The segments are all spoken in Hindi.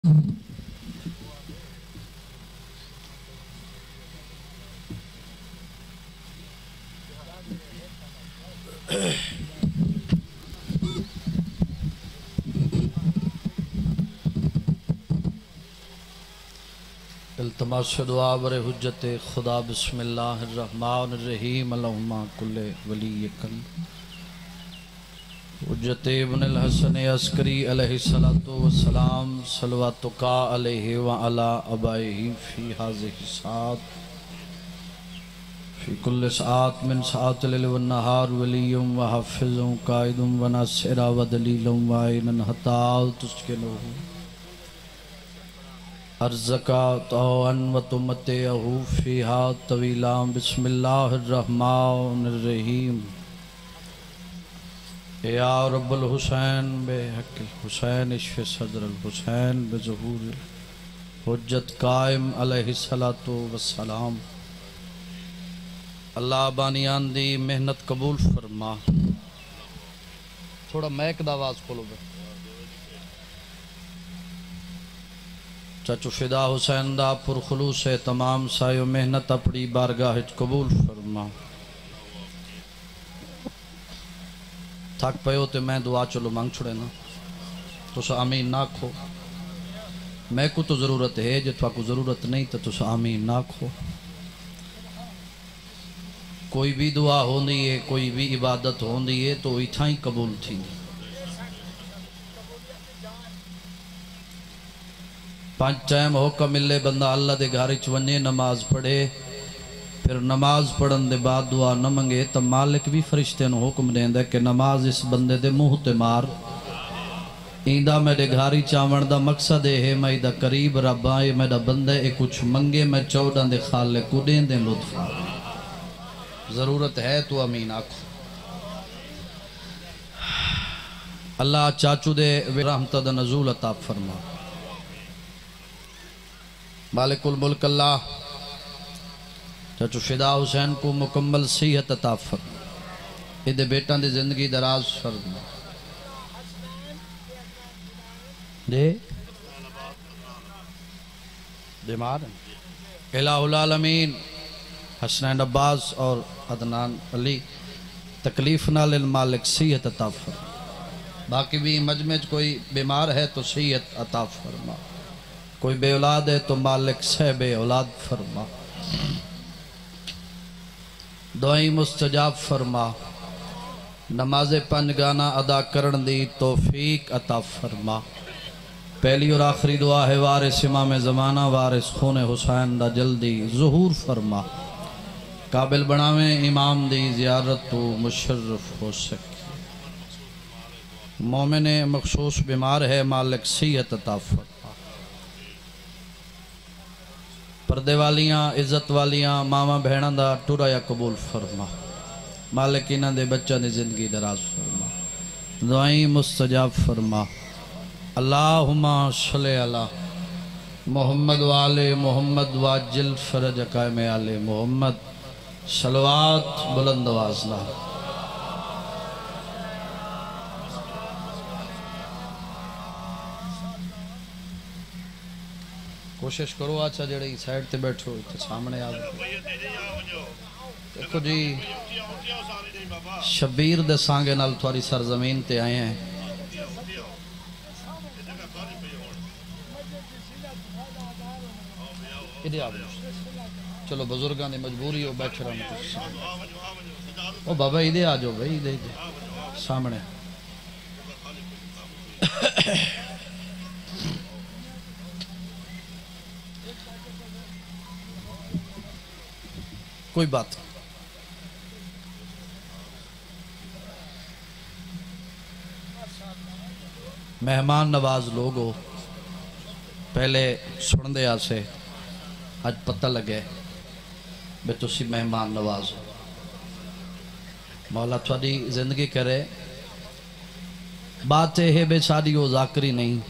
इल्तमास दुआ बर हुज्जत खुदा बिस्मिल्लाहिर्रहमानिर्रहीम अल्लाहुम्मा कुल्ले वलीयकल हुज्जत इब्न अल हसन अस्करी अलैहिस्सलातु वस्सलाम सलवातुका अलैहि व अला अबाइहि फी हाज़िहि सात फी कुल्ल सात मिन सातिल लैल वन नहार वलियुम व हाफिजुम काइदुम व नासिरा व दलीलुम व ऐनन हता तुस्किनुहु अर्ज़का तौअन व तुमतिअहु फ़ीहा तवीला बिस्मिल्लाहिर्रहमानिर्रहीम या रब्बुल हुसैन बेहक़्क़िल हुसैन इश्फ़ सदरुल हुसैन बिज़ुहूरिल हुज्जत कायम अलैहिस्सलातु वस्सलाम। अल्लाह बानियान दी मेहनत कबूल फरमा। थोड़ा मैक दा आवाज़ खोलो बे। चाचू फिदा हुसैन दा पुरखलूस है तमाम सायो मेहनत अपनी बारगाह कबूल फरमा। थक पयो तो मैं दुआ चलो मंग छुड़े ना तुस आमीन ना खो। मैं को तो ज़रूरत है जो को ज़रूरत नहीं तो तुस आमीन ना खो। कोई भी दुआ होंदी है कोई भी इबादत होंदी है तो इथा ही कबूल थी। पांच टाइम होकर मिले बंदा अल्लाह के घर च वने नमाज पढ़े फिर नमाज पढ़न के बाद दुआ न मंगे तो मालिक भी फरिश्ते नूं हुक्म देंदा कि नमाज इस बंदे दे मुंह ते मार। इंदा मेरे घर च आवण दा मकसद है मैं इदा करीब रब आ मेरा बंदा ये कुछ मंगे मैं 14 दे खाले कुडें दे लुत्फ जरूरत है तो अमीन आखो। अल्लाह चाचू दे रहमत दा नज़ूल अता फरमा। मालिकुल मुल्क अल्लाह चाचू फिदा हुसैन को मुकम्मल सेहत अता फरमा। इहदे बेटा दी जिंदगी दराज फरमा दे बीमार इलाहुल आलमीन हसनैन अब्बास और अदनान अली तकलीफ नाल मालिक सेहत अता फरमा। बाकी भी मजमे कोई बीमार है तो सेहत अता फरमा। कोई बे औलाद है तो मालिक सहबे औलाद फरमा। दुआई मुस्तजाब फरमा। नमाज़े पंजगाना अदा करन दी तौफीक अता फरमा। पहली और आखिरी दुआ है वारिस इमाम ज़माना वारिस खून हुसैन दा जल्दी ज़ुहूर फरमा। काबिल बनावे इमाम दी ज़ियारत तो मुशर्रफ हो सके। मोमिन मखसूस बीमार है मालिक सेहत अता फरमा। पर्दे वालियां इज्जत वालियां मावा भैणा दा टुराया कबूल फरमा। मालिक इन्हां दे बच्चों की जिंदगी दराज फरमा। दुआई मुस्तजाब फरमा। अल्लाहुम्मा सल्लि अला मोहम्मद वाले मोहम्मद वाजिल फरज कायम आले मोहम्मद सलवात बुलंद आवाज़। कोशिश करो अच्छा जेड़े साइड ते बैठो तो सामने आ देखो जी शबीर दे सांगे नाल थोड़ी सरजमीन ते आए हैं। चलो बुजुर्गों की मजबूरी हो बैठे रहो। ओ बाबा इधे आ जाओ भाई इधे सामने। कोई बात मेहमान नवाज लोग हो पहले सुनते आसे अज पता लगे भी तुसी मेहमान नवाज हो। मौला थोड़ी जिंदगी करे। बात यह है बेसारी वो जाकरी नहीं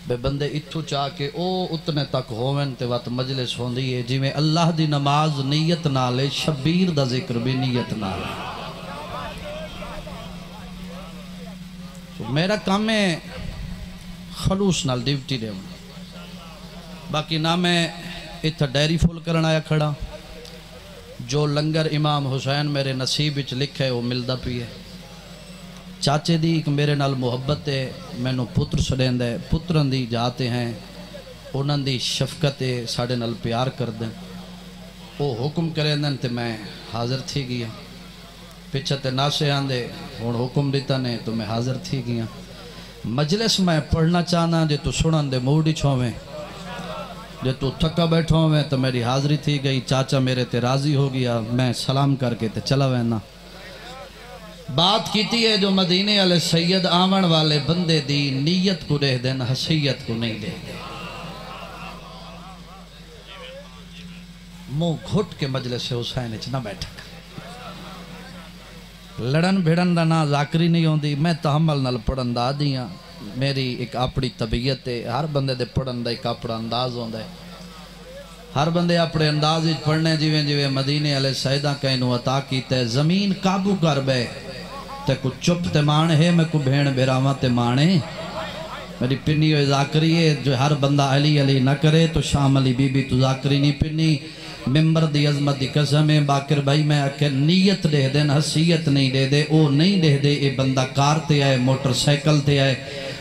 बे बंदे इत्थों चाह के ओ उतने तक होवन ते वत मजलिस होंदी है जिमें अल्लाह दी नमाज नीयत नाल है शबीर दा जिक्र भी नीयत नाल। तो मेरा काम है खलूस नाल ड्यूटी दे। बाकी ना मैं इत्थे डेयरी फुल करन आया खड़ा, जो लंगर इमाम हुसैन मेरे नसीब विच लिखा है वो मिलता पी है। चाचे दी एक मेरे नाल मुहब्बत है, मैनू पुत्र छड़ेंदा है, पुत्रन दी जाते हैं, उन्हां दी शफकत है, साडे नाल प्यार करदे, वो हुक्म करेंदन ते मैं हाज़िर थी गया। पिछे ते नाशे आंदे हुण हुक्म दिता ने तो मैं हाज़िर थी गया। मजलिस मैं पढ़ना चाहना, जे तू सुनन दे मूड ही होवें, जे तू थका बैठो होवें तो मेरी हाज़िरी थी गई। चाचा मेरे ते राज़ी हो गया, मैं सलाम करके ते चला वैना। बात कीती है जो मदीने वाले सैयद आवन वाले बंदे दी नीयत को देख देन, हसीयत को नहीं दे। मुंह घुट के मजलिस हुसैन च ना बैठा, लड़न भिड़न का ना जाकरी नहीं आती। मैं तहमल नाल पढ़न दा आदी हाँ, मेरी एक अपनी तबीयत है। हर बंदे दे पढ़न का एक अपना अंदाज होंदा है, हर बंदे अपने अंदाज विच पढ़ने। जिवें जिवें मदीने वाले सैयदा कैनू अता कीता है, जमीन काबू कर बे ते कुछ चुप ते मान है, मैं को भेण बेरावा ते माने। मेरी पिन्नी हो जाकरी है, जो हर बंदा अली अली ना करे तो शाम अली बीबी तू जाकरी नहीं पिन्नी। मिंबर दी अजमत दी कसम है बाकिर भाई, मैं आखे नीयत दे देन, हसीयत नहीं दे दे। ओ नहीं दे दे, ये बंदा कार ते आए, मोटरसाइकिल ते आए,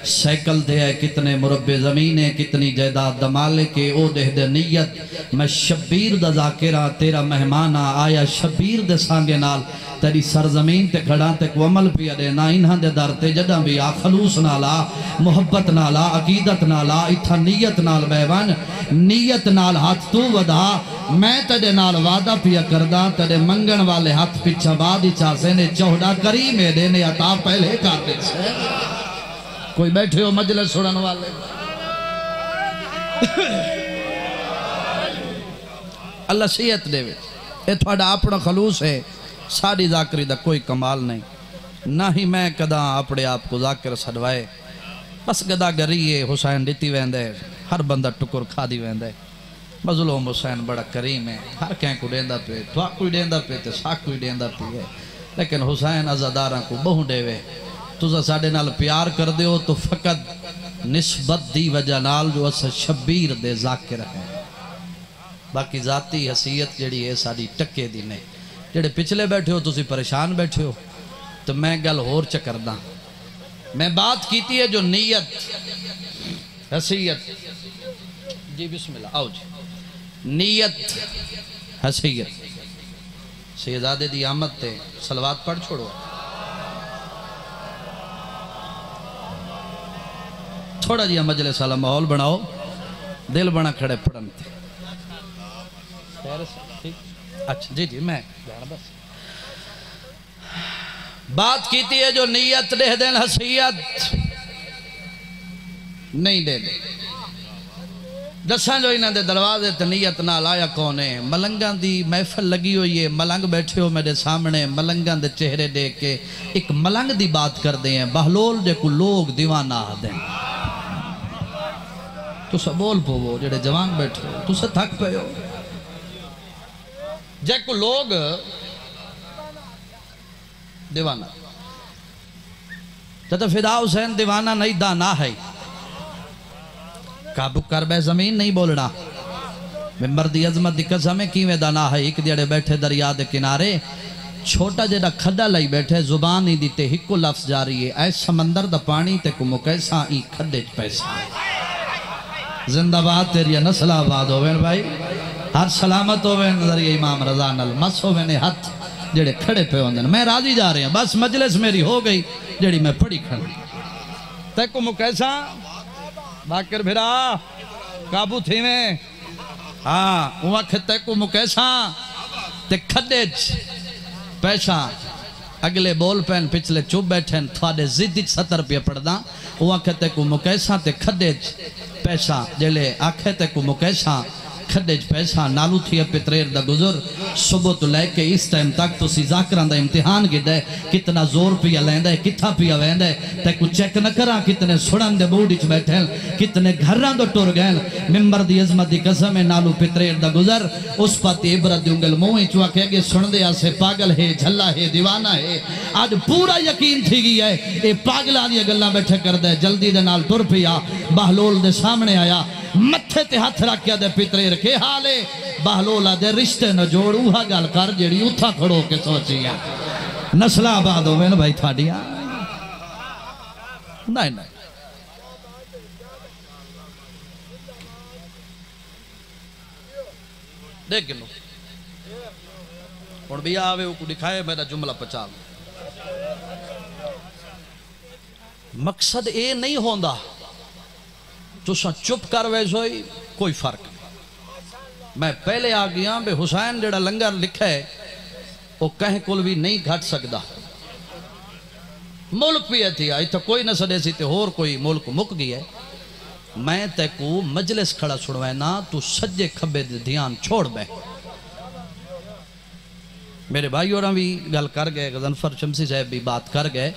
साइकिल ते आए, कितने मुरब्बे ज़मीन है, कितनी जायदाद दमाले के, ओ दे दे नीयत। मैं शब्बीर दा जाकिरा तेरा मेहमान आया, शब्बीर दे सांगे नाल तेरी सरजमीन ते खड़ा ते को अमल पिया देना। इन्हां दे दर ते जदा भी आ खलूस नाल आ, मुहब्बत नाल आ, अकीदत नाल आ, इत्था नीयत नाल बैवन, नीयत नाल हाथ तू वधा। मैं तेरे नाल वादा पिया करदा, तेरे मंगण वाले हाथ पिछा बाद ही चासे ने चौड़ा करी मेरे ने अता पहले कर दे। कोई बैठे हो मजलिस सुनन वाले, अल्लाह सेहत देवे। ये थोड़ा अपना खलूस है, साड़ी जाकरी दा कोई कमाल नहीं। ना ही मैं कदा अपने आप को जाकर सदवाए, बस गदा गरी है हुसैन दिती वेंदे, हर बंदा टुकुर खा दी वेंदे। मज़लूम हुसैन बड़ा करीम है, हर कैं को देंदा पे, थवा कोई देंदा पे ते साक कोई देंदा पे है। लेकिन हुसैन अज़ादारा को बहु देवे। तुसा साडे नाल प्यार कर दे हो तो फकत निस्बत दी वजह नाल जो अस शब्बीर दे जाकिर है। बाकी जाती हसीयत जिहड़ी है साडी टके दी नहीं। जेड़े पिछले बैठे हो तुसी परेशान बैठे हो, तो मैं गल होर च करदा। मैं बात कीती है जो नीयत हसीयत जी, बिस्मिल्लाह आओ जी। नीयत हसीयत शहजादे दी आमद ते सलवात पढ़ छोड़ो। थोड़ा जिहा मजलिस वाला माहौल बनाओ, दिल बना खड़े पढ़न ते। अच्छा जी जी, मैं बस बात कीती है जो नीयत दे देन, हसीयत नहीं दे दे। दसा जो इन्हों के दरवाजे ते नीयत नाल आया कौन है। मलंगा दी महफिल लगी हुई है, मलंग बैठे हो मेरे सामने, मलंगा दे चेहरे देख के एक मलंग दी बात करते हैं। बहलोल जे को लोग दीवाना आदे, तुस बोल पवो जेडे जवान बैठे हो, तुस थक पे हो। जे को लोग दीवाना, तो फिदा हुसैन दीवाना नहीं दाना है। काबू कर बे जमीन नहीं बोलना। मिंबर दी अजमत दी कसम है किवें दाना है। एक जेड़े बैठे दरिया दे किनारे, छोटा जेड़ा खड्डा लाई बैठे, जुबान ही दी ते हिको लफ्ज जारी है, ऐ समंदर दा पानी ते को मुकैसा ई खड्डे च पैसा। जिंदाबाद तेरी नस्ल आबाद होवे भाई, हर सलामत होवे। नजरिए इमाम रजा नल मस होवे ने हाथ जेड़े खड़े पे होंदे। मैं राजी जा रहे हैं, बस मजलिस मेरी हो गई जेड़ी मैं पढ़ी खड़ी। ते को मुकैसा बाकर भिरा काबू थी में, हाँ वहाँ खते को मुकैसा ते खड्डे च पैसा। अगले बोल पैन पिछले चुप बैठे थोड़े जिद 70 रुपये पढ़दा। वहाँ खते को मुकैसा ते खड्डे च पैसा। जेले आखे ते को मुकैसा खड्डे च पैसा नालू थी पितरेर दा गुजर सुबह तो लैके इस टाइम तक तुसी जाकरां दा इम्तिहान गिदा है कितना जोर पिया लैंदा है किथा पिया वैंदा है ते कुछ चेक न करा कितने सुड़न दे मूड च बैठे कितने घरां तो टुर गए मिंबर दी अजमत दी कसम है नालू पितरेर दा गुजर उस पाते इबरत दी उंगल मुंह च आके अगे सुनदे आसे पागल है झल्ला है दीवाना है आज पूरा यकीन थी गई है ये पागलां दी गल्लां बैठे करदा है जल्दी दे नाल टुर पिया बहलोल दे सामने आया मत्थे ते हाथ रख के दे पितरेर के हाल है बहलोला दे रिश्ते न जोड़ उहा गल कर जेड़ी उथा खड़ो के सोचिया नस्लां आबाद होवे न भाई थाडियां नहीं नहीं देख लो हुण भी आवे को दिखाए मेरा जुमला पचा मकसद ये नहीं होंदा तुसा चुप कर वैसो ही कोई फर्क नहीं मैं पहले आ गया बे हुसैन जेड़ा लंगर लिखा है वो कहीं कोल भी नहीं घट सकता मुल्क भी है इतना कोई न सदे सी होर कोई मुल्क मुक गया है मैं तेको मजलिस खड़ा छुड़वाना तू सज्जे खब्बे ध्यान छोड़ बे मेरे भाई और भी गल कर गए गजनफर शमसी साहब भी बात कर गए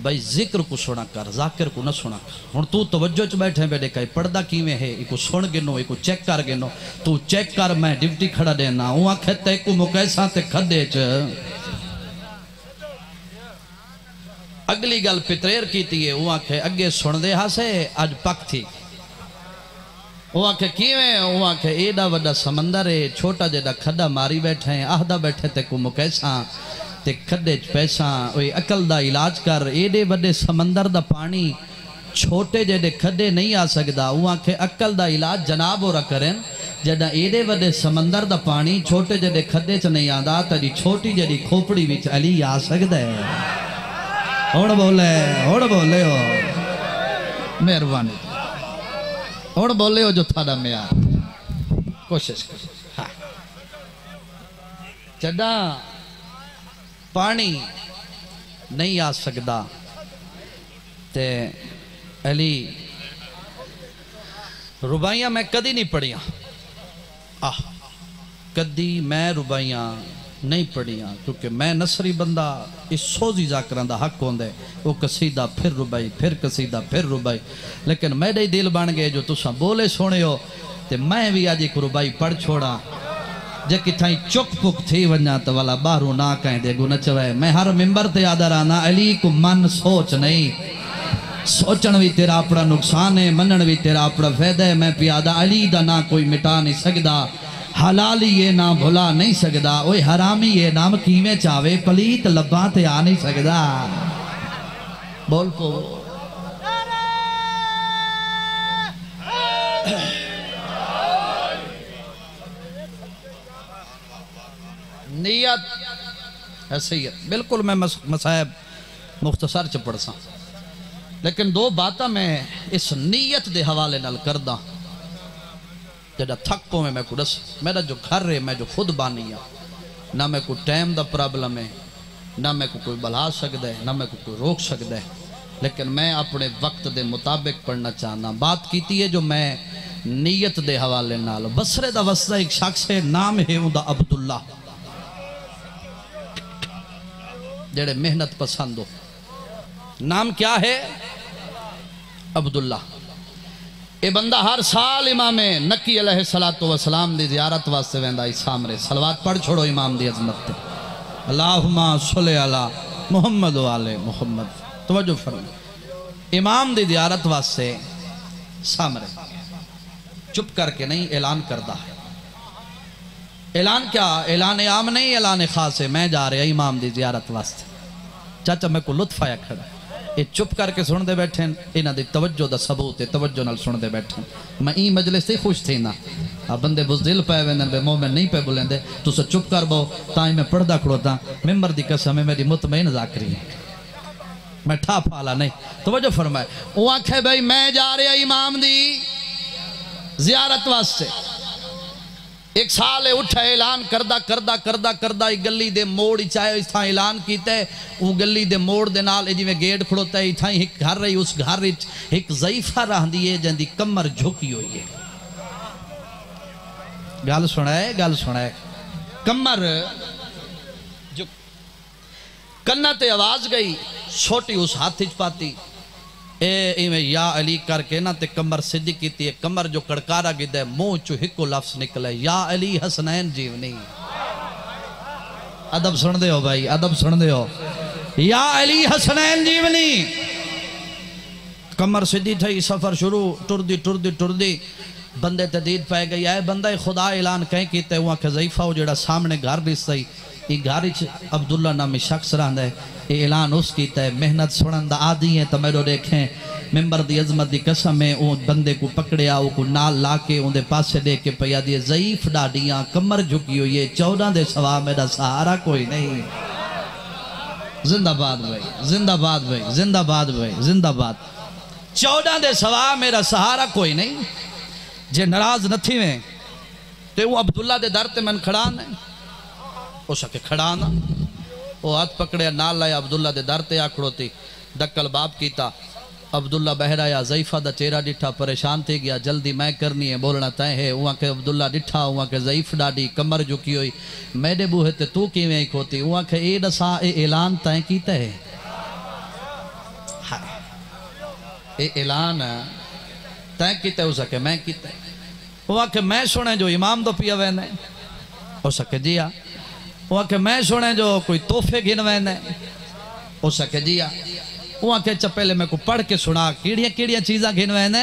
भाई जिक्र को सुना कर जाकिर को न सुना कर हुण तू तवज्जो च बैठे बेटे कई पढ़दा किवें है इको सुन गिनो इको चेक कर गिनो तू चेक कर मैं ड्यूटी खड़ा देना ऊ आखे तेको मुकैसा ते खदे च अगली गल पितरेर कीती है ऊ आखे अगे सुनदे हासे अज पक थी वो आखे किवें वो आखे एडा वड्डा समंदर है छोटा जेड़ा खड्डा मारी बैठे हैं आहदा बैठे ते को मुकैसा ते खड्डे च पैसा ओए अकल दा इलाज कर एडे वड्डे समंदर दा पानी छोटे जेडे खड्डे नहीं आ सकदा वो आखे अकल दा इलाज जनाब और करें जेड़ा एडे वड्डे समंदर दा पानी छोटे जेडे खड्डे च नहीं आंदा तेरी छोटी जेडी खोपड़ी विच अली आ सकदा है हुण बोले हो मेहरबानी हुण बोले हो जो थाड़ा म्यार कोशिश कर हाँ जड़ा पानी नहीं आ सकता ते अली रुबाइयां मैं कदी नहीं पढ़िया कदी मैं रुबाइयां नहीं पढ़िया क्योंकि मैं नसरी बंदा इस सोजी जाकरां दा हक होंदा है वो कसीदा फिर रुबाई फिर कसीदा फिर रुबाई लेकिन मेरे दिल बन गए जो तुसा बोले सुने हो ते मैं भी आज एक रुबाई पढ़ छोड़ा जे किथाई चुक पुक थी वना तो वाला बाहरों ना कहें दे गुन चवे मैं हर मिंबर ते आदर आना अली को मन सोच नहीं सोचन भी तेरा अपना नुकसान है मनन भी तेरा अपना फायदा है मैं पियादा अली दा ना कोई मिटा नहीं सकदा हलाली ये ना भुला नहीं सकदा ओए हरामी ये नाम कीवें चावे पलीत लब्बा ते आ नहीं सकदा बोल पो नियत ऐसे ही है बिल्कुल मैं मसायब मुख्तसर च पढ़ सा लेकिन दो बातें मैं इस नीयत के हवाले नाल करदा जड़ा थक पवे मैं को दस मेरा जो घर है मैं जो खुद बानी हाँ ना मैं को टाइम का प्रॉब्लम है ना मैं को कोई बुला सकता है ना मैं को कोई रोक सकता है लेकिन मैं अपने वक्त के मुताबिक पढ़ना चाहना बात की है जो मैं नीयत के हवाले नाल बसरे का वसदा एक शख्स है नाम है उनका अब्दुल्ला जेड़े मेहनत पसंद हो नाम क्या है अब्दुल्ला ये बंदा हर साल इमाम नकी अलैहिस्सलातु वस्सलाम दी ज़ियारत वास्ते वेंदा सामने सलवात पढ़ छोड़ो इमाम दी अज़मत ते अल्लाहुम्मा सल्लि अला मुहम्मद व आले मुहम्मद तवज्जो फरमा इमाम दी ज़ियारत वास्ते सामने चुप करके नहीं ऐलान करता है ऐलान क्या ऐलान आम नहीं ऐलान खास है मैं जा रहा इमाम दी ज़ियारत वास्ते चाचा मैं को लुत्फ आया खड़ा ये चुप करके सुनते बैठे इन्हों की तवज्जो का सबूत है तवज्जो नाल सुनते बैठे मैं ई मजलिस से खुश थी ना आ बंदे बुज़दिल पे वेंदे मोमिन नहीं पे बुलेंदे तुस चुप कर बो ताई मैं पढ़दा खड़ोता मेंबर दी कसम है मेरी मुतमईन ज़ाकरी है मैं ठा फाला नहीं तवज्जो फरमाए वो आखे भाई मैं जा रहा इमाम दी ज़ियारत वास्ते एक साल उठा ऐलान करदा करदा करदा करदा एक गली दे मोड़ चाहे इस था ऐलान किया वो गली दे मोड़ दे नाल जिवें गेट खड़ोता है इतना एक घर रही उस घर एक ज़ईफा रही है जिंदी कमर झुकी हुई है गल सुनाए कमर जो कन्ना ते आवाज गई छोटी उस हाथ च पाती इवें या अली करके ना ते कमर सीधी की कमर जो कड़कारा गिदा मुंह चो हिको लफ्ज निकले या अली हसनैन जीवनी। अदब सुन दे हो भाई, अदब सुन दे हो। या अली हसनैन जीवनी। कमर सीधी थी, सफर शुरू, टुरदी टुरदी टुरदी बंदे ते दीद पै गई है। बंदा खुदा ऐलान कहीं किया वहाँ के ज़ईफ़ा वो जेड़ा सामने घर भी सही ये घर अब्दुल्ला नामी शख्स रहा है। ये ऐलान उस किया है मेहनत सुनन दा आदि है तो मेरे देखें मेंबर दी अजमत दी कसम है वो बंदे को पकड़िया वो को नाल ला के उनके पासे दे के पिया दी ज़ईफ़ डाडियाँ कमर झुकी हुई है 14 दे सवा मेरा सहारा कोई नहीं। जिंदाबाद भाई, जिंदाबाद भाई, जिंदाबाद भाई, जिंदाबाद। 14 दे सवा मेरा सहारा कोई नहीं। जे नाराज न थी में ते वो अब्दुल्ला दे दर ते मन खड़ा ने हो सके खड़ा ना वो हाथ पकड़े नाल लाया अब्दुल्ला दे दर ते आखड़ोती दक्कल बाप कीता। अब्दुल्ला बहराया ज़ईफ़ा दा चेहरा डिठा परेशान थी गया जल्दी मैं करनी है बोलना तय है। वहाँ के अब्दुल्ला डिठा वहाँ के ज़ईफ़ डाडी कमर झुकी हुई मेरे बूहे ते तू किवें खोती वहाँ के ए दसा ए ऐलान तय कीता है ए ऐलान तय किते हो सके मैं किते वहाँ के मैं सुने जो इमाम तो पिया वैन हो सके जी आ वहाँ के मैं सुने जो कोई तोहफे गिन वैन हो सके जी आ वहाँ के पहले मैं को पढ़ के सुना किड़िया किड़िया चीज़ा गिन वैन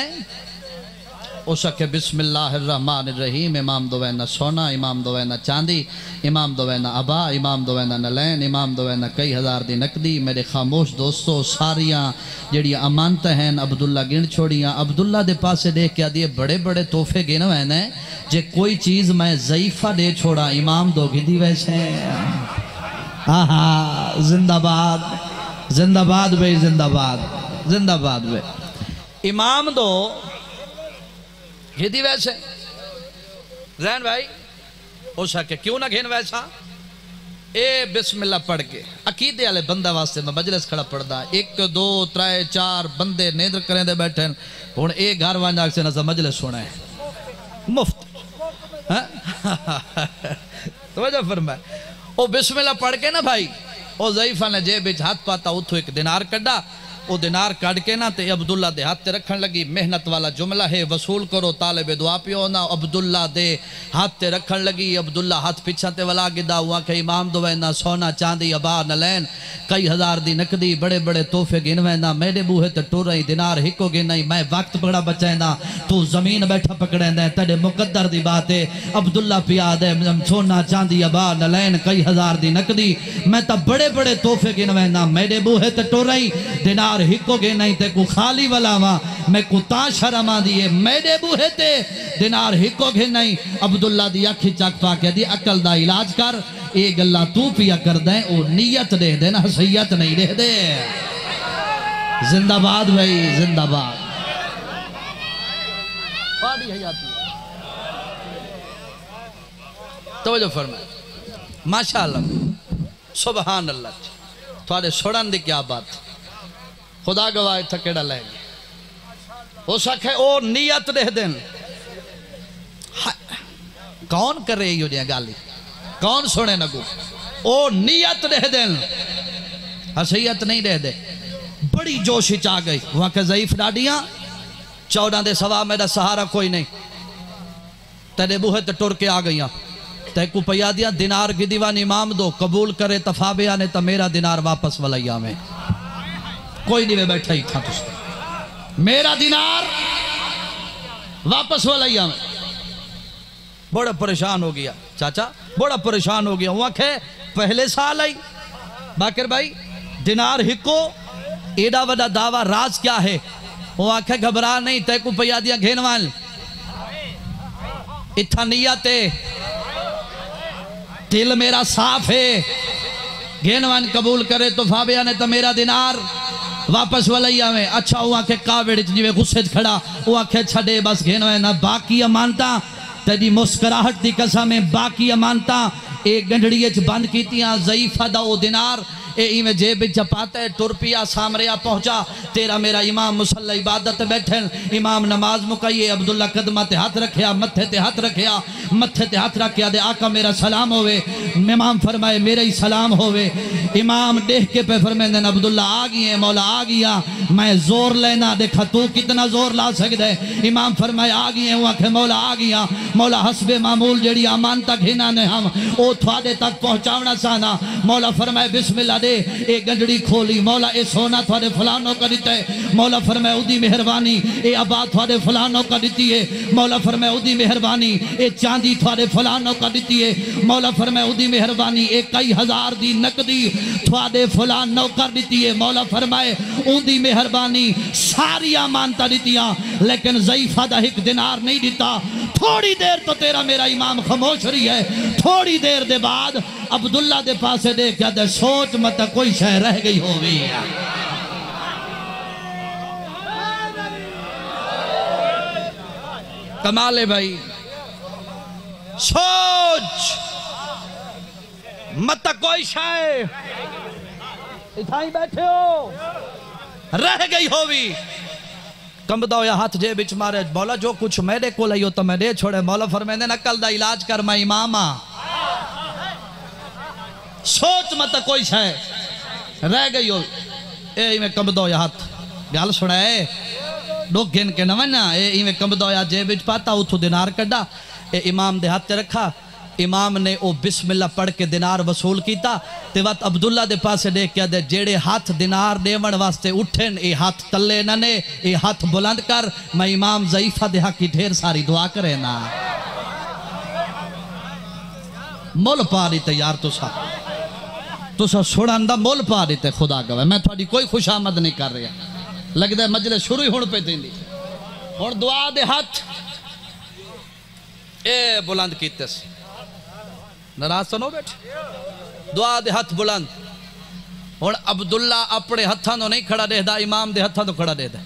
हो सके बिस्मिल्लाहिर्रहमानिर्रहीम। इमाम दोवैना सोना, इमाम दोवैना चांदी, इमाम दोवैना अबा, इमाम दोवैना नलैन, इमाम दोवैना कई हज़ार दी नकदी। मेरे खामोश दोस्तों सारियाँ जड़ियाँ अमानत हैं अब्दुल्ला गिन छोड़ियाँ। अब्दुल्ला दे पासे देख के आदि बड़े बड़े तोहफे गिन वैन जे कोई चीज़ मैं ज़ईफ़ा दे छोड़ा इमाम दो गिदी वैसे। हाँ हाँ जिंदाबाद, जिंदाबाद भाई, जिंदाबाद, जिंदाबाद भाई। इमाम दो गिदी वैसे जैन भाई हो सके क्यों ना घेन वैसा ए बिस्मिल्लाह पढ़ के अकीदे वाले बंदा वास्ते मैं मजलिस खड़ा पढ़दा 1 2 3 4 बंदे नेदर करें दे बैठे हुण ए घर वांजा से ना मजलिस सुना है मुफ्त तो वजह फरमाए ओ बिस्मिल्लाह पढ़ के ना भाई ओ ज़ईफ़ा ने जेब विच हाथ पाता उथों एक दिनार कड्डा वो दिनार काट के ना ते अब्दुल्ला दे हाथ ते रखन लगी। मेहनत वाला जुमला है वसूल करो तालिबे दुआ पियो ना अब्दुल्ला दे हाथ ते रखन लगी। अब्दुल्ला हाथ पिछा ते वला गिदा हुआ के इमाम दोवैना सोना चांदी अबा नलैन कई हज़ार दी नकदी बड़े बड़े तोहफे गिन वैना मेरे बूहे ते टुर रही दिनार हिको गिनाई मैं वक्त बड़ा बचाइंदा तू जमीन बैठा पकड़ेंदा तेरे मुकद्दर दी बात है। अब्दुल्ला पिया दे सोना चांदी अबा नलैन कई हज़ार दी नकदी मैं तो बड़े बड़े तोहफे गिन वैना मेरे बूहे ते टुर रही दिनार हिको गे नहीं ते को खाली वाला वा मैं को ता शर्म आंदी है मेरे बूहे ते दिनार हिको गे नहीं। अब्दुल्ला दी अखी चक पा के दी अकल दा इलाज कर ये गल्ला तू पिया कर दे ओ नियत दे दे ना हसीयत नहीं दे दे। जिंदाबाद भाई, जिंदाबाद। पाड़ी हयाती तवज्जो फरमाए माशाअल्लाह सुभान अल्लाह थोड़े सुनन दी क्या बात खुदा गवाह थकेड़ा ले हो सके ओ नियत दे दिन कौन करे यो गाली कौन सुने नगो ओ नियत दे दिन हसीयत नहीं दे दे। बड़ी जोश आ गई वहां के ज़ईफ़ डाडियां 14 दे सवा मेरा सहारा कोई नहीं तेरे बूहे ते टुर के आ गई ते को पया दिया दिनार की दीवान इमाम दो कबूल करे तफाबिया ने तो मेरा दिनार वापस वलैया में कोई नहीं वे बैठा ही था तुझसे मेरा दिनार वापस वलैया में। बड़ा परेशान हो गया चाचा बड़ा परेशान हो गया वहां खे पहले साल आई बाकर भाई दिनार हिको एडा वडा दावा राज क्या है वो आखे घबरा नहीं तय को पया दिया घेनवाल इतना नियत है दिल मेरा साफ है घेनवान कबूल करे तो फाबिया ने तो मेरा दिनार वापस वलैया में। अच्छा वो आखे कावेड़ जिवे गुस्से खड़ा वो आखे छड़े बस घेनवान ना बाकी अमानता तेरी मुस्कुराहट दी कसम है बाकी अमानता एक गंढड़ी बंद कीतियां ज़ईफ़ा दा ओ दिनार ए इवें जेब चपाता है टुर पिया सामरिया पहुंचा तेरा मेरा इमाम मुसल्ला इबादत बैठे इमाम नमाज मुकाइए अब्दुल्ला कदमा ते हाथ रखिया मत्थे ते हाथ रखिया मत्थे ते हाथ रखिया दे आका मेरा सलाम होवे इमाम फरमाए मेरा ही सलाम होवे इमाम देख के पे फरमाते अब्दुल्ला आ गई है मौला आ गया मैं जोर लेना देखा तू कितना जोर ला सकता है इमाम फरमाए आ गई है वो आखे मौला आ गया मौला हसबे मामूल जेड़ी अमान तक हिना ने हम ओ थोड़े तक पहुंचावना चाहना मौला फरमाए बिस्मिल्लाह दे ए गंजड़ी खोली मौला ए सोना थोड़े फलानों का दिता है मौला फरमाए उदी मेहरबानी ए आबाद थोड़े फलानों का दिती है मौला फरमाए उदी मेहरबानी ए चांदी थोड़े फलानों का दिती है मौला फरमाए उदी मेहरबानी ए कई हजार दी नकदी थोड़े फलानों कर दिती है मौला फरमाए उदी मेहरबानी सारी मानता दितियां लेकिन ज़ईफा दा एक दिनार नहीं दिता थोड़ी देर तो तेरा मेरा इमाम खामोश रही है थोड़ी देर दे बाद अब्दुल्ला दे पासे देख के सोच मत कोई शह रह गई होगी कमाले भाई सोच मत कोई शह इतना ही बैठे हो रह गई होगी कंबदा होया हाथ जे बिच मारे मौला जो कुछ मेरे को लियो तो मैं दे छोड़े मौला फरमांदे नकल दा इलाज कर मैं इमाम आ सोच मत कोई शय रह गई हो ए इवें कंबदा होया हाथ गल सुनाए डोक गिन के न वना ए इवें कंबदा होया जे बिच पाता उथो दिनार कड्डा ए इमाम दे हाथ च रखा इमाम ने ओ बिस्मिल्लाह पढ़ के दिनार वसूल किया ते वत अब्दुल्ला दे पासे देख के दे जेड़े हाथ दिनार देवन वास्ते उठन ए हाथ तले न ने ए हाथ बुलंद कर मैं इमाम ज़ईफा दे हक की ढेर सारी दुआ करे ना मुल पा दीते यार तुसा सुनन दा मुल पा दीते खुदा गवा मैं थोड़ी कोई खुशामद नहीं कर रहा लगदा मजलिस शुरू ही हुण पे थींदी हुण दुआ दे हाथ ए बुलंद कीते नाराज तो नो बैठे दुआ दे हाथ बुलंद हुण अब्दुल्ला अपने हत्थां तो नहीं खड़ा देखदा इमाम दे हत्थां तो खड़ा देखदा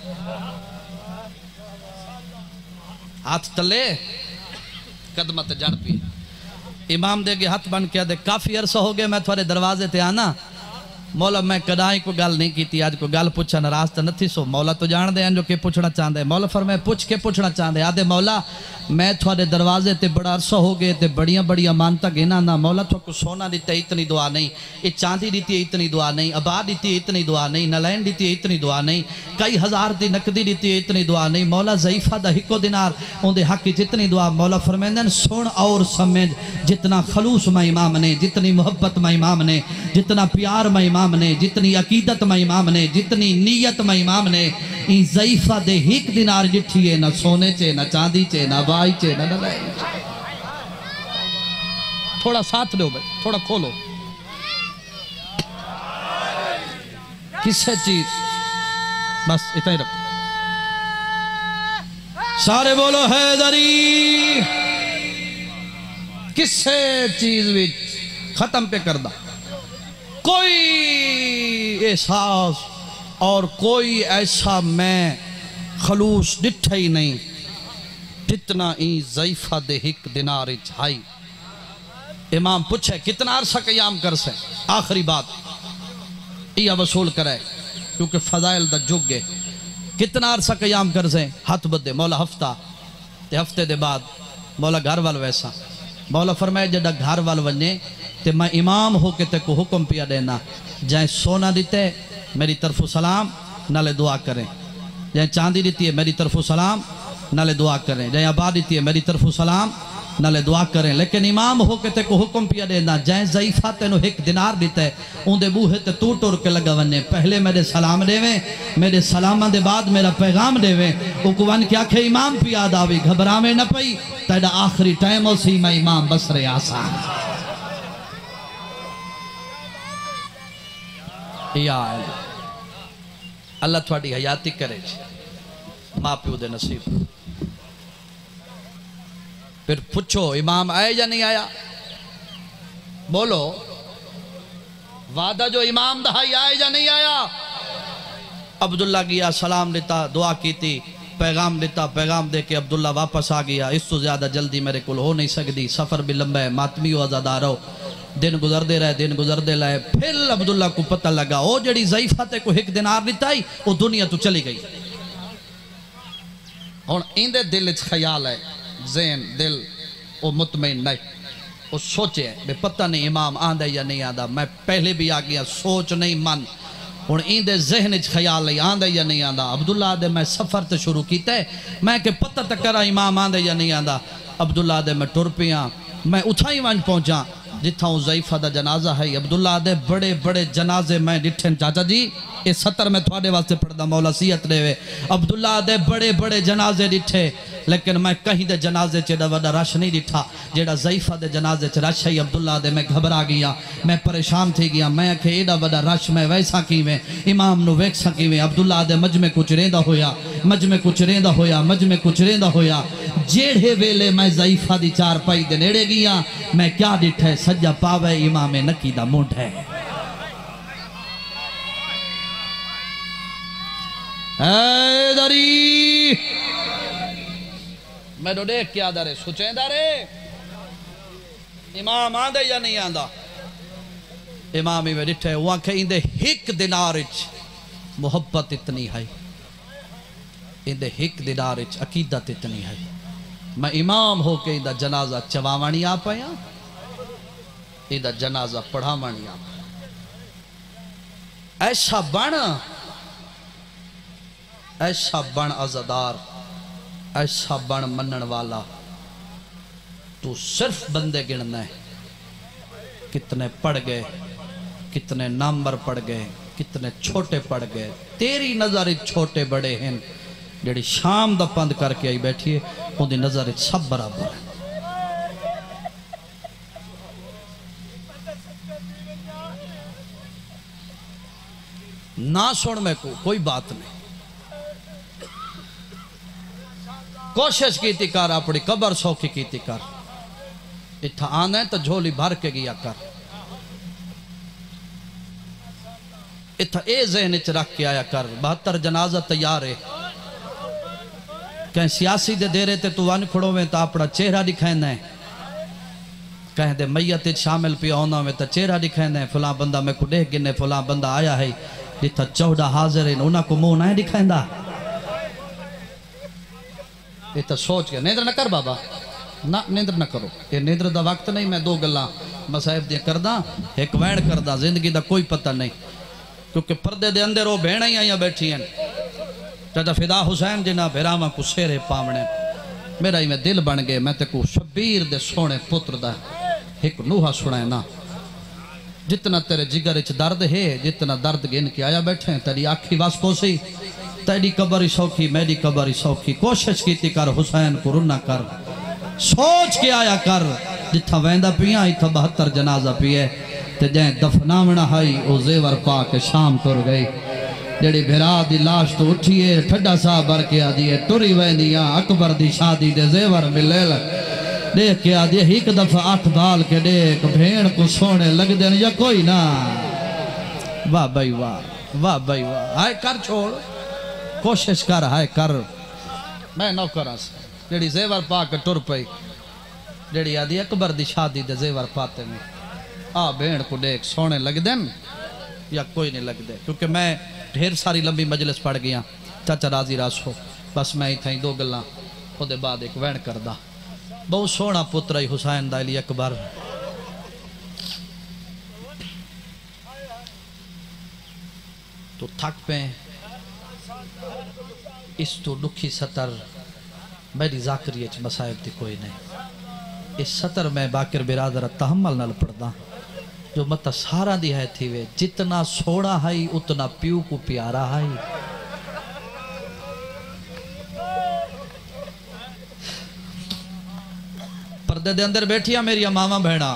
हाथ तले कदम ते जड़ पी इमाम दे के हाथ बन के दे काफी अरसा हो गया मैं थोड़े दरवाजे ते आना मौला मैं कदाई को गल नहीं की आज को गल पूछा नाराज तो नहीं सो मौला तो जान दे जो के पूछना चाहते मौला फिर मैं पूछ के पूछना चाहते आदे मौला मैं थोड़े दरवाजे ते बड़ा अरसा हो गए ते बड़िया बड़िया मानता गिना ना मौला थोड़ा सोना दिता इतनी दुआ नहीं ये चांदी दी इतनी दुआ नहीं आबाद दी इतनी दुआ नहीं नलैन दी इतनी दुआ नहीं कई हजार की नकदी दी इतनी दुआ नहीं मौला ज़ईफा दा हिको दिनार उनके हक जितनी दुआ मौला फरमांदे सुन और समझ जितना खलूस मैं इमाम ने जितनी मोहब्बत मैं इमाम ने जितना प्यार मैं इमाम ने जितनी अकीदत मैं इमाम ने जितनी नीयत मैं इमाम ने ज़ईफा दे हिक दिनार जिठी है ना सोने चे ना चांदी चे ना बाई चे ना नलैन थोड़ा साथ दो भाई थोड़ा खोलो किसे चीज बस इतना ही रखो सारे बोलो हैदरी किसे चीज भी खत्म पे कर दा कोई एहसास और कोई ऐसा मैं खलूस डिठा ही नहीं जितना ई ज़ईफा दे हिक दिनार छाई इमाम पूछे कितना अरसा कयाम कर से आखिरी बात यह वसूल करे क्योंकि फजाइल दा जुग है कितना अरसा कयाम कर से हाथ बदे मौला हफ्ता ते हफ्ते दे बाद मौला घर वाल वैसा मौला फरमाए जड़ा घर वाल वने ते मैं इमाम हो के ते को हुक्म पिया देना जाए सोना दिते मेरी तरफों सलाम नाले दुआ करें जाए चांदी दी है मेरी तरफों सलाम नाले दुआ करें जाए आबाद दी है मेरी तरफों सलाम नाले दुआ करें लेकिन इमाम हो के ते को हुक्म पिया देना जाए ज़ईफा तेन एक दिनार दिता है उनके बूहे ते तू टुर के लगा वने पहले मेरे सलाम देवे मेरे सलामा दे बाद मेरा पैगाम देवे उकवन के आखे इमाम पिया दावी घबरावे न पई तेरा आखिरी टाइम हो सी मैं इमाम बसरे आसान या अल्लाह थोड़ी हयाती करे माँ प्यो दे नसीब फिर पूछो इमाम आए या नहीं आया बोलो वादा जो इमाम दहाई आए या नहीं आया अब्दुल्ला गया सलाम देता दुआ की थी पैगाम देता पैगाम दे के अब्दुल्ला वापस आ गया इस तो ज्यादा जल्दी मेरे को हो नहीं सकती सफर भी लंबा है मातमी हो आजादार हो दिन गुजरते रहे, दिन गुजरते रहे। फिर अब्दुल्ला को पता लगा वो जड़ी ज़ईफ़ा ते को एक दिनार दिता ही वो दुनिया तो चली गई। हुण इंदे दिल च ख्याल है, ज़हन दिल वो मुतमईन नहीं, वो सोचे बे पता नहीं इमाम आंदा या नहीं आंदा। मैं पहले भी आ गया, सोच नहीं मन। हुण इंदे ज़हन च ख्याल है आंदा या नहीं आंदा। अब्दुल्ला दे मैं सफ़र तो शुरू किया है, मैं कि पता तक करा इमाम आंदा या नहीं आंदा। अब्दुल्ला दे मैं टुर पिया, मैं उथा ही वंज पहुंचा जिथा ज़ईफ़ा दा जनाजा है। अब्दुल्ला दे बड़े बड़े जनाजे मैं डिठे। चाचा जी ये 70 मैं थोड़े वास्ते पढ़दा, मौला सियत देवे। अब्दुल्ला दे बड़े बड़े जनाजे डिठे, लेकिन मैं कहीं दे जनाजे च एडा वड्डा रश नहीं डिठा जेड़ा ज़ईफ़ा दे जनाजे च रश है। अब्दुल्ला दे मैं घबरा गया, मैं परेशान थी गया। मैं आखे एडा वड्डा रश मैं वैसा किवें इमाम नू वेखसा किवें। अब्दुल्ला दे मजमे कुछ रेंदा होया, मजमे कुछ रेंदा होया, मजमे कुछ रेंदा होया। जेड़े वेले मैं ज़ईफ़ा दी चारपाई दे नेड़े गया, मैं क्या डिठे सज्जा पावे इमाम नकी दा मुंड है। दरी मैं देख क्या दरे सोचेंदा रे इमाम आंदा या नहीं आंदा। इमाम ही में डिठे वो आखे इंदे हिक दिनार च मोहब्बत इतनी है, इंदे हिक दिनार च अकीदत इतनी है। मैं इमाम हो के इंदा जनाजा चवावणी आ पाया, इंदा जनाजा पढ़ावणी आ पाया। ऐसा बन अज़ादार, ऐसा बन मनन वाला। तू सिर्फ बंदे गिनना है, कितने पढ़ गए, कितने नंबर पढ़ गए, कितने छोटे पढ़ गए। तेरी नजर छोटे बड़े हैं। जेड़ी शाम दा पंद करके आई बैठी है उनकी नजर सब बराबर है। ना सुन मैं को कोई बात नहीं, कोशिश की कर, अपनी कबर सौखी की कर। इतना आना है तो झोली भर के गया कर। इतना ए ज़हन च रख के आया कर 72 जनाजा तैयार है। कहीं सियासी दे दे रहे थे तू वन खड़ोवे तो अपना चेहरा दिखाना है, कहीं दे मैयत शामिल पिया होना में तो चेहरा दिखाना है। फलां बंदा मैं को देख गिने, फलां बंदा आया है जिथा 14 हाजिर है उन्होंने को मुंह ना दिखांदा। ये तो सोच के निंद्र न कर बाबा, ना निंद्र न करो, ये निंद्र दा वक्त नहीं। मैं दो गल्लां मसाहिब दी करदा, एक वैण करदा, जिंदगी दा कोई पता नहीं। क्योंकि पर्दे दे अंदर वो भेड़ा ही आइया बैठी हैं। चाचा फिदा हुसैन जिन्ना भेरावां को शेरे पावने मेरा ही मैं दिल बन गए। मैं ते को शबीर दे सोने पुत्र दा एक नूहा सुनाए ना। जितना तेरे जिगर च दर्द है, जितना दर्द गिन के आया बैठे, तेरी आखी वास पोसी, तेरी कबर ही सौखी, मेरी कबर ही सौखी। कोशिश की कर हुसैन को रुना कर, सोच के आया कर। जिथा वैंदा पिया इथा 72 जनाजा पिए, ते जै दफनावना हाई ओ जेवर पा के शाम तुर गई। जेड़ी भिरा दी लाश तो उठिए ठड्डा सा भर के आदि टुरी वैंदियां अकबर दी शादी दे जेवर मिले देख के आदि एक दफा आंख डाल के देख भेड़ को सोने लग देन या कोई ना। वाह भाई वाह, वाह भाई वाह। हाय कर छोड़, कोशिश कर, हाय कर। मैं नौकरा जेड़ी जेवर पा के टुर पई, जेड़ी आदि अकबर दी शादी दे जेवर पाते में आ भेड़ को देख सोने लग देन या कोई नहीं लग दे। क्योंकि मैं ढेर सारी लंबी मजलिस पढ़ गया। चाचा राजी रास हो, बस मैं इतना ही 2 गल्लां ओदे बाद एक वैन करदा। बहुत सोहना पुत्र है हुसैन दा अली अकबर। तो थक पे इस तो दुखी सतर मेरी जाकरी मसाइब थी कोई नहीं। इस सतर में बाकिर बिरादर तहम्मल नाल पढ़दा जो मत सारा दी है थी वे। जितना सोड़ा है उतना प्यू को प्यारा है। पर्दे दे अंदर बैठिया मेरिया मावा बहना,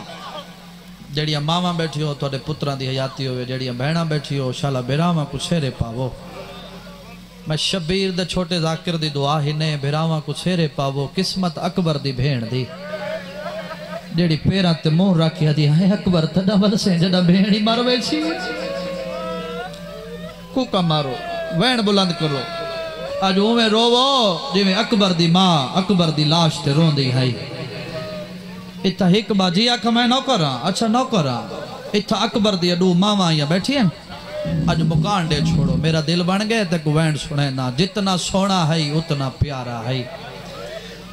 जड़िया मावा बैठी हो तो पुत्रा दी हयाती हो, जड़िया बहना बैठी हो शाला बिरावा को शेरे पावो। मैं शबीर दे छोटे जाकिर दी दुआ ही ने बिरावा को शेरे पावो। किस्मत अकबर दी भेण दी जेड़ी पैरां ते मुंह रखिया दी है अकबर तड़ा बल से जड़ा भेड़ ही मार बैठी। कूका मारो, वैन बुलंद करो, अज उवें रोवो जिवें अकबर दी मां अकबर दी लाश ते रोंदी है। इतना एक बाजी आख मैं नौकर हाँ। अच्छा नौकर हाँ। इतना अकबर दी अडू मावा यहाँ बैठी हैं अज मुकान दे छोड़ो मेरा दिल बन गया ते कुवैंड सुने ना जितना सोना है उतना प्यारा है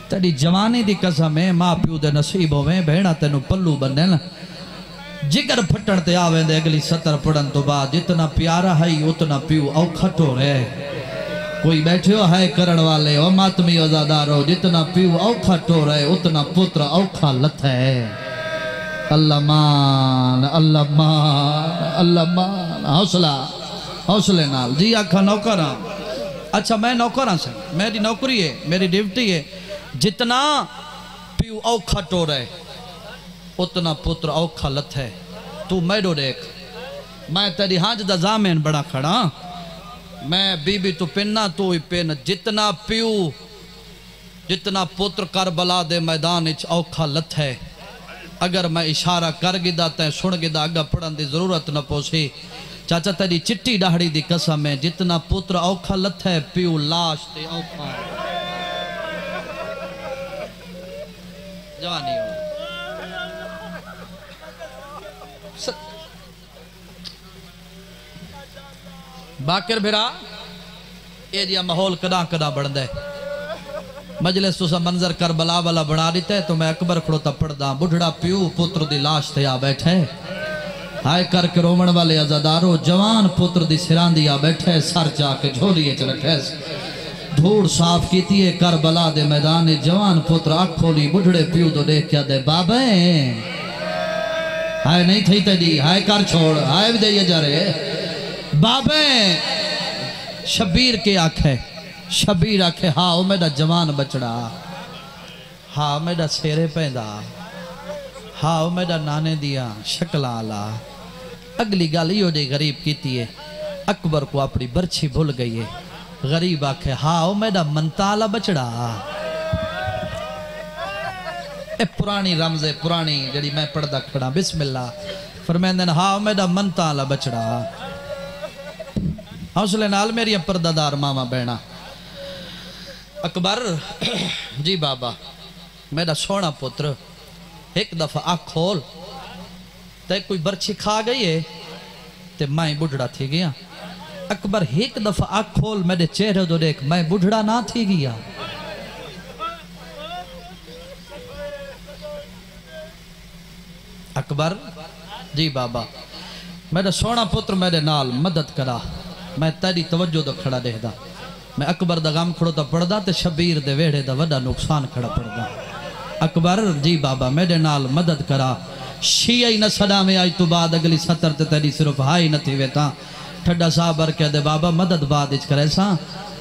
तेरी जवानी दी कसम है माँ प्यू दे नसीब होवे भेड़ा तेनू पल्लू बने ना जिगर फटन ते आवे दे अगली सतर पढ़न तो बाद जितना प्यारा है उतना प्यू औखा टोरे कोई बैठे है करण वाले ओ मातमी अजादारो जितना प्यू औखा टोरे उतना पुत्र औखा लथ है अल्लाह मान अल्लाह मान अल्लाह मान हौसला हौसले नाल जी आखा नौकर हाँ। अच्छा मैं नौकर हाँ सर मेरी नौकरी है मेरी ड्यूटी है जितना प्यू औखा टोरे उतना पुत्र औखा लथ है तू मैडो देख मैं तेरी हाज दा जामेन बड़ा खड़ा मैं बीबी तू पिन्ना तू ही पिन जितना प्यू जितना पुत्र करबला दे मैदान इच औखा लथ है अगर मैं इशारा कर गिदा तै सुन गिदा अगा पढ़न की जरूरत न पोसी चाचा तेरी चिट्टी दाहड़ी दी कसम है जितना पुत्र औखा लथ है प्यू लाश ते औखा जवानी हो बाकर भिरा ये जिया माहौल कदा कदा बनता है मजलिस तुसा मंजर करबला वाला बना दिता है तो मैं अकबर खड़ोता पढ़दा बुढ़ड़ा प्यू पुत्र दी लाश ते आ बैठे हाय करके रोमन वाले अजादारो जवान पुत्र दी सिरांदी आ बैठे सर जाके झोलिए च रखे धूड़ साफ कीती है करबला दे मैदान जवान पुत्र अख खोली बुढ़ड़े प्यू तो देख क्या दे बाबे हाय नहीं थी तेरी हाय कर छोड़ हाय भी दे जा रहे बाबे शबीर के आखे शबीर आखे हाँ ओ मेरा जवान बचड़ा हाँ मेरा सेरे पैदा हाँ ओ मेरा नाने दिया शक्ल आला अगली गल यो दे गरीब कीती है अकबर को अपनी बर्छी भूल गई है गरीब आखे हाँ ओ मेरा मनताला बचड़ा ए पुरानी रमज़े पुरानी जड़ी मैं पढ़दा खड़ा बिस्मिल्लाह फरमांदे हाँ ओ मेरा मनताला बचड़ा हौसले नाल मेरी परदादार मामा बहना अकबर जी बाबा मेरा सोना पुत्र एक दफा आँख खोल ते कोई बर्छी खा गई है ते मैं बुढ़ड़ा थी गया अकबर एक दफा आँख खोल मेरे चेहरे तो देख मैं बुढ़ड़ा ना थी गया अकबर जी बाबा मेरा सोना पुत्र मेरे नाल मदद करा मैं तेरी तवज्जो तो खड़ा देखदा मैं अकबर दा गम खड़ो तो पढ़दा ते शबीर दे वेड़े दा वड्डा नुकसान खड़ा पढ़दा अकबर जी बाबा मेरे नाल मदद करा शिया ही न सदा में आज तो बाद अगली सतर ते तेरी सिर्फ हाई न थी वेता ठड्डा साहब बर कह दे बाबा मदद बाद इच करे सा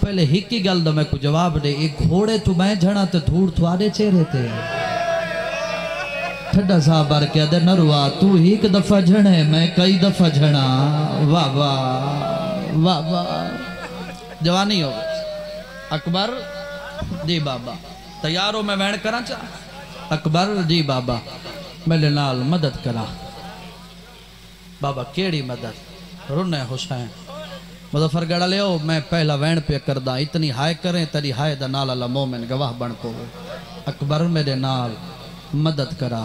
पहले हिक ही गल दा मैं को जवाब दे एक घोड़े तू मैं झड़ा ते धूड़ थवाड़े चेहरे ते ठड्डा साहब बर कह दे नरुआ तू एक दफा झणे मैं कई दफा झड़ा वाह वाह वाह वाह जवानी हो अकबर जी बाबा तैयार हो मैं वैन करा चा अकबर जी बाबा मेरे नाल मदद करा बाबा केड़ी मदद रुने हुसैन मुजफ्फरगढ़ ले मैं पहला वैन पे करदा इतनी हाय करें तेरी हाय दा नाल अल्लाह मोमिन गवाह बन को अकबर मेरे नाल मदद करा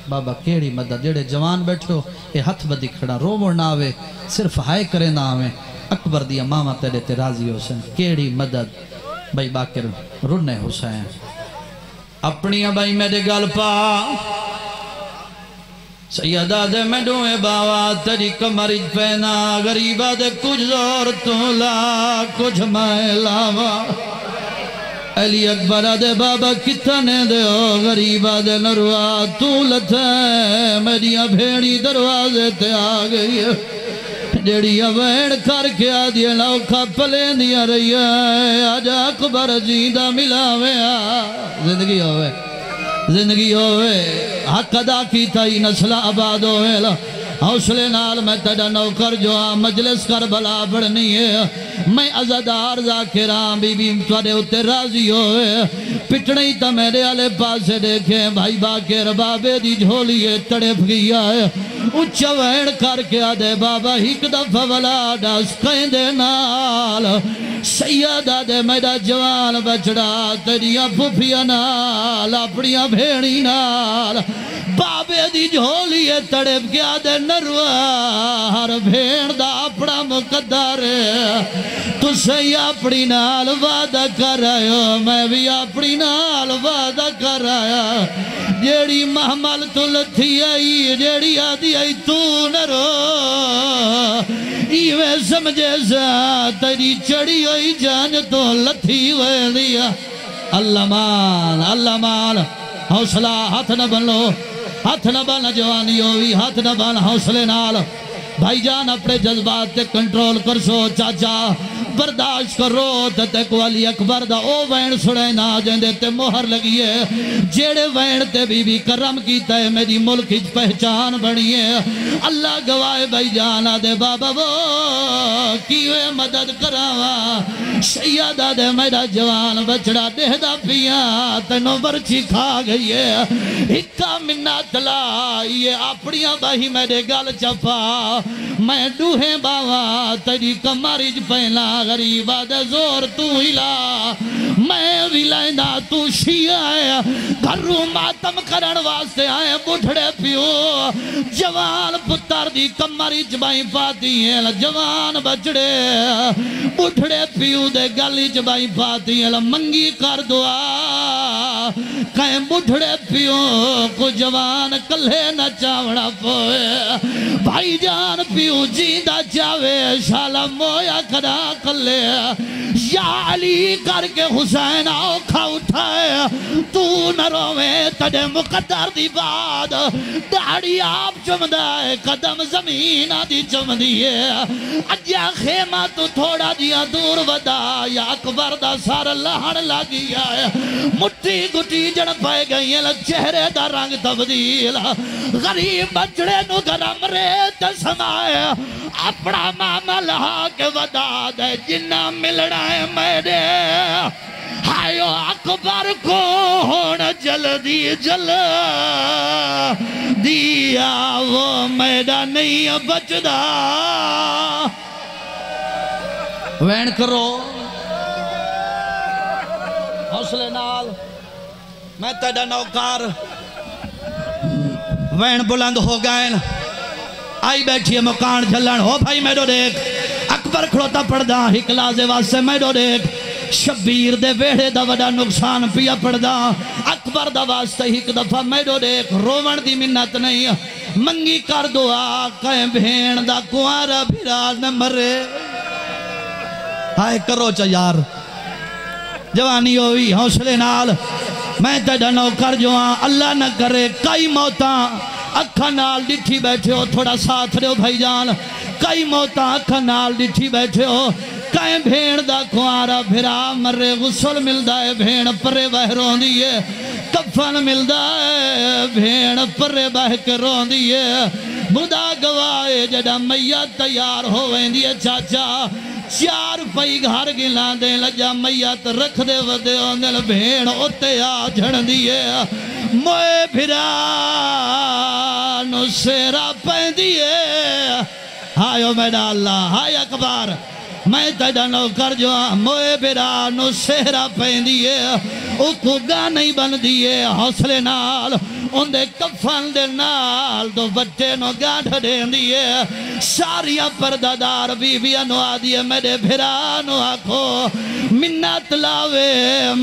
बाबा केड़ी मदद जेड़े जवान बैठो ये हथ बदी खड़ा रोवण ना आवे सिर्फ हाय करे ना आवे अकबर दिया मामा तेरे ते राजी हुसैन केड़ी मदद भाई बाकर रुने हुसैन अपनी भाई मेरे गल पा सैयदा दे मेडूए बावा तेरी कमर पैना गरीबा दे कुछ जोर तू ला कुछ मैं लावा अली अकबर दे बाबा कितने दे ओ गरीबा दे नरुआ तू लथे मेरिया भेड़ी दरवाजे ते आ गई जेड़िया वैन करके आदि लौखा पले दिया रही है आज अकबर जी दा मिलावे जिंदगी होवे हक अदा की थी नस्ल आबाद होवे हौसले नाल मैं तेरा नौकर जो आ मजलिस कर भला बढ़नी है मैं अजादार जाकिरा बीबी थोड़े उत्ते राजी होए पिटने तो मेरे आले पासे देखे भाई बाकेर बाबे दी झोली तड़प गया है उच्चा वैन करके आदे बाबा एक दफा वाला दस कहंदे नाल सैयदा दे मेरा जवान बछड़ा तेरिया फुफिया नाल अपनिया भेड़ी नाल बाबे दी झोली तड़प गया दे नरवा हर भेड़ दा अपना मुकद्दर तुसे अपनी नाल वादा कर आयो मैं भी अपनी नाल वादा कर आया जेड़ी महमल तू लथी आई जेड़ी आदि आई तू नरो इवें समझे सा तेरी चढ़ी हुई जान तो लथी वेंदी अल्लाह मान हौसला हाथ न बनो हाथ न बन जवानी होवी हाथ न बन हौसले नाल भाईजान अपने जज्बात ते कंट्रोल कर सो चाचा बर्दाश्त करो ते अली अकबर दा ओ वैन सुने ना जेंदे ते मोहर लगी है जेड़े वैन ते बीबी करम कीता है मेरी मुल्क की पहचान बनी है अल्लाह गवाए भाईजान दे बाबा वो किवे मदद करावा सैयदा दे मेरा जवान बछड़ा देहदा पिया तेनों बरछी खा गई है हिक्का मिन्नत ला ये अपनिया बाही मेरे गल चपा मैं डूहे बावा तेरी कमरी च पहला गरीबा दे जोर तू हिला मैं भी लैंदा तू शिया है घरू मातम करन वास्ते आए बुढ़ड़े पियो जवान पुत्र दी कमरी च बाई पाती है जवान बचड़े बुढ़ड़े पियो दे गली च बाई पाती है मंगी कर दुआ कहीं बुढ़ड़े पियो को जवान कल्हे न चावना पोए भाई जान पियो जींदा चावे शाला मोया कदा कल्ले या अली करके हुसैन औखा उठाए तू न रोवे तड़े मुकद्दर दी बात दाढ़ी आप चुमदा है कदम जमीन आदि चुमदी है अज्जा खेमा तू थोड़ा जिया दूर वदा या अकबर दा सर लहण लगी है मुट्ठी गुटी जड़ पै गई है चेहरे दा रंग तब्दील गरीब बचड़े नु गरम रेत समाए अपना मामा लहा के वदा दे जिन्ना मिलना है मेरे हायो अकबर को होना जल्दी जल दिया वो मेरा नहीं बचदा वैन करो हौसले नाल मैं तेरा नौकार वैन बुलंद हो गए आई बैठी है मकान झलन हो भाई मेरे देख अकबर खड़ोता पड़दा हिकलाजे वास्ते मेरे देख शबीर दे वेड़े दा वड़ा नुकसान पिया पड़दा अकबर दा वास्ते एक दफा मेरे देख रोवण दी मिन्नत नहीं मंगी कर दुआ कहे भेण दा कुआरा भिरा न मरे हाय करो च यार जवानी होई हौसले नाल मैं तेरा नौकर जो हाँ अल्लाह न करे कई मौता अखा नाल डिठी बैठे हो थोड़ा साथ दो भाईजान कई मौता अखा नाल डिठी बैठे हो कई भेड़ दा कुआरा फिरा मरे गुसल मिलदा है भेड़ परे बह रोंदी है कफन मिलदा है भेड़ परे बह के रोंदी है बुदा गवाए जड़ा मैया तैयार हो वेंदी है चाचा चार पई घर गिला दे लजा मैया तो रख दे वदे ओंदल भेड़ ओते आ झड़दी है मोए फिरा नु सेरा पैंदी है हायो मेरा अल्लाह हाय अकबर मैं तेरा नौकर जो मोए फिरा नु सेरा पैंदी है ओ कुगा नहीं बनदी है हौसले नाल उन्दे कफन दे नाल दो बच्चे नो गांठ देंदी है सारिया पर्दादार बीबियां नो आदी है मेरे फिरा नो आखो मिन्नत लावे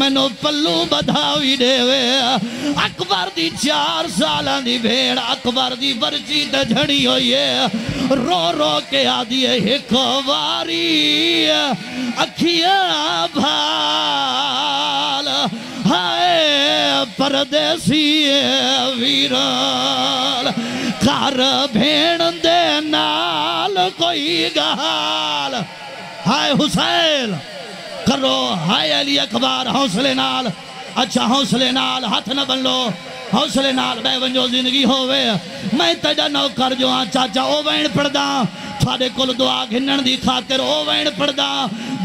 मैनू पल्लू बधावी देवे अकबर दी 4 सालां दी भेड़ अकबर दी बरजी ते झड़ी होई है रो रो के आदी है एक वारी अखियां भाल हाय परदेसी वीराल कर भेण दे नाल कोई गाल हाय हुसैन करो हाय अली अकबर हौसले नाल अच्छा हौसले नाल हाथ न बन लो हौसले नाल बह वंजो जिंदगी होवे मैं तेरा नौकर जो हाँ चाचा ओ वैन पढ़दा थारे कोल दुआ घिनण दी खातिर ओ वैन पढ़दा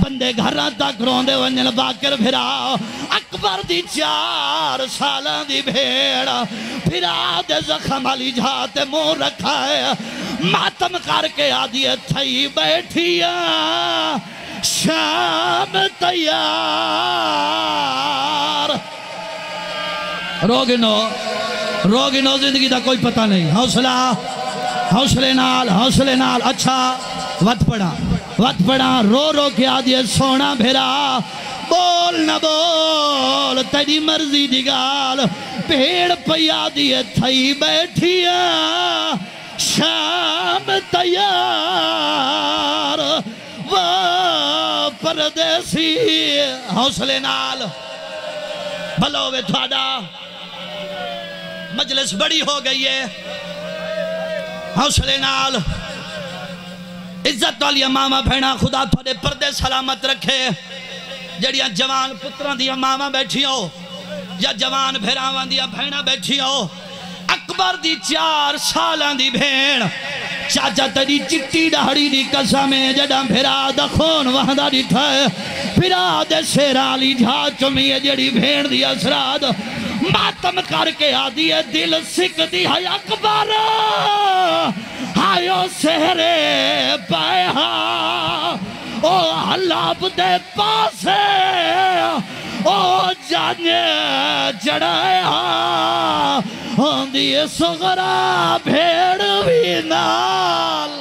बंदे घर तक रोंदे वंजन बाकर फिरा अकबर दी 4 सालां दी भेड़ फिरा दे जख्म वाली जाते मुंह रखा है मातम करके आदि थई बैठिया शाम तैयार। रोगिनो जिंदगी का कोई पता नहीं। हौसला, हौसले नाल। अच्छा वत पड़ा रो रो के आदिए सोना भेरा बोल न बोल तेरी मर्जी दी गाल। भेड़ पिया दिए थई बैठिया शाम तैयार। वाह परदेसी हौसले नाल भलो वे थोड़ा मजलिस बड़ी हो गई है। हौसले नाल इज्जत वाली मामा भैणा खुदा थोड़े पर्दे सलामत रखे। जड़ियां जवान पुत्रां दी मामा बैठी हो या जवान भेरावां दी भैणा बैठी हो। अकबर दी 4 सालां दी भेण चाचा तेरी चिट्टी दाढ़ी दी कसम है जड़ा भेरा दा खून वहदा डिठा है। फिरा दे शेराली झा चुमी है जड़ी भेण दी असराद मातम करके आदि है दिल सिकदी है। अकबर हायो सेहरे पाया ओ हलाब दे पासे ओ जाने चढ़ाया होंदी सुगरा भेड़ भी नाल।